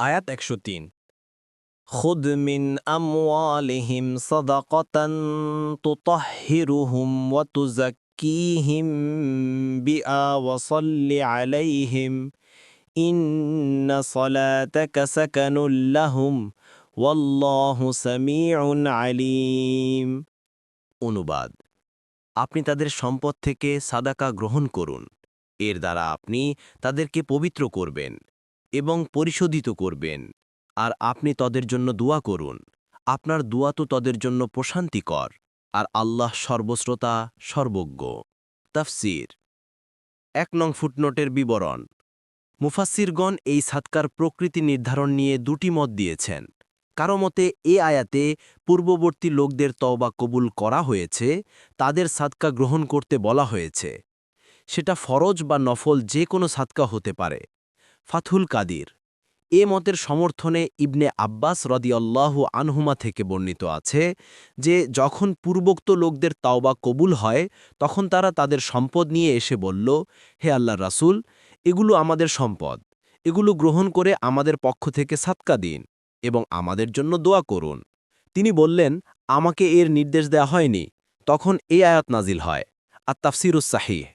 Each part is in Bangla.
আয়াত ১০৩ খুদ মিন আমওয়ালিহিম সাদাকাতান তুতাহহিরুহুম ওয়া তুযাক্কিহিম বিহা ওয়া সাল্লি আলাইহিম ইন্না সালাতাকা সাকানুল লাহুম ওয়াল্লাহু সামিউন আলিম। অনুবাদ: আপনি তাদের সম্পদ থেকে সাদাকা গ্রহণ করুন। এর দ্বারা আপনি তাদেরকে পবিত্র করবেন এবং পরিশোধিত করবেন, আর আপনি তাদের জন্য দোয়া করুন। আপনার দোয়া তো তাদের জন্য প্রশান্তিকর, আর আল্লাহ সর্বশ্রোতা, সর্বজ্ঞ। তাফসীর। ১ নং ফুটনোটের বিবরণ। মুফাসসিরগণ এই সাদকার প্রকৃতি নির্ধারণ নিয়ে দুটি মত দিয়েছেন। কারো মতে এ আয়াতে পূর্ববর্তী লোকদের তওবা কবুল করা হয়েছে, তাদের সাদকা গ্রহণ করতে বলা হয়েছে। সেটা ফরজ বা নফল যে কোনো সাদকা হতে পারে। ফাথুল কাদির। এ মতের সমর্থনে ইবনে আব্বাস রাদিয়াল্লাহু আনহুমা থেকে বর্ণিত আছে যে যখন পূর্বোক্ত লোকদের তাওবা কবুল হয়, তখন তারা তাদের সম্পদ নিয়ে এসে বলল, হে আল্লাহর রাসূল, এগুলো আমাদের সম্পদ, এগুলো গ্রহণ করে আমাদের পক্ষ থেকে সাদকা দিন এবং আমাদের জন্য দোয়া করুন। তিনি বললেন, আমাকে এর নির্দেশ দেয়া হয়নি। তখন এই আয়াত নাজিল হয়, আত-তাফসীরুস সাহিহ।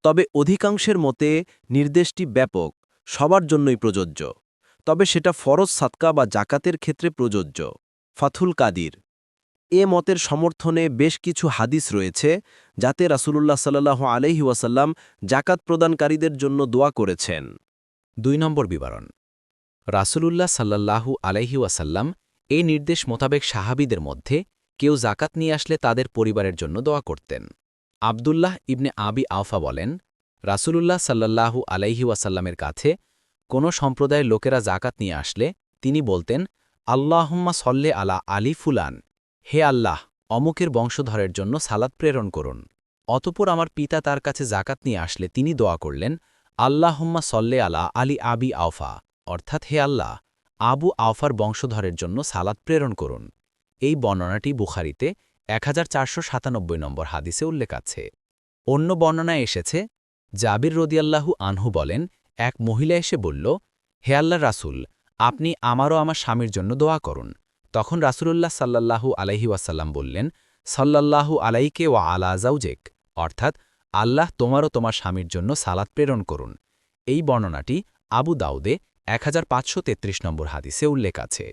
তবে অধিকাংশের মতে নির্দেশটি ব্যাপক, সবার জন্যই প্রযোজ্য। তবে সেটা ফরজ সাদকা বা জাকাতের ক্ষেত্রে প্রযোজ্য। ফাথুল কাদির। এ মতের সমর্থনে বেশ কিছু হাদিস রয়েছে, যাতে রাসূলুল্লাহ সাল্লাল্লাহু আলাইহি ওয়াসাল্লাম জাকাত প্রদানকারীদের জন্য দোয়া করেছেন। ২ নম্বর বিবরণ। রাসূলুল্লাহ সাল্লাল্লাহু আলাইহি ওয়াসাল্লাম এই নির্দেশ মোতাবেক সাহাবীদের মধ্যে কেউ জাকাত নিয়ে আসলে তাদের পরিবারের জন্য দোয়া করতেন। আবদুল্লাহ ইবনে আবি আওফা বলেন, রাসূলুল্লাহ সাল্লাল্লাহু আলাইহি ওয়াসাল্লামের কাছে কোনো সম্প্রদায়ের লোকেরা জাকাত নিয়ে আসলে তিনি বলতেন, আল্লাহুম্মা সল্লে আলা আলি ফুলান, হে আল্লাহ, অমুকের বংশধরের জন্য সালাত প্রেরণ করুন। অতঃপর আমার পিতা তার কাছে জাকাত নিয়ে আসলে তিনি দোয়া করলেন, আল্লাহুম্মা সল্লে আলা আলি আবি আওফা, অর্থাৎ হে আল্লাহ, আবু আওফার বংশধরের জন্য সালাত প্রেরণ করুন। এই বর্ণনাটি বুখারীতে 1497 নম্বর হাদিসে উল্লেখ আছে। অন্য বর্ণনায় এসেছে, জাবির রদিয়াল্লাহু আনহু বলেন, এক মহিলা এসে বলল, হে আল্লাহর রাসূল, আপনি আমারও আমার স্বামীর জন্য দোয়া করুন। তখন রাসূলুল্লাহ সাল্লাল্লাহু আলাইহি ওয়াসাল্লাম বললেন, সাল্লাল্লাহু আলাইকে ওয়া আলা যাওজেক, অর্থাৎ আল্লাহ তোমারও তোমার স্বামীর জন্য সালাত প্রেরণ করুন। এই বর্ণনাটি আবু দাউদে 1533 নম্বর হাদিসে উল্লেখ আছে।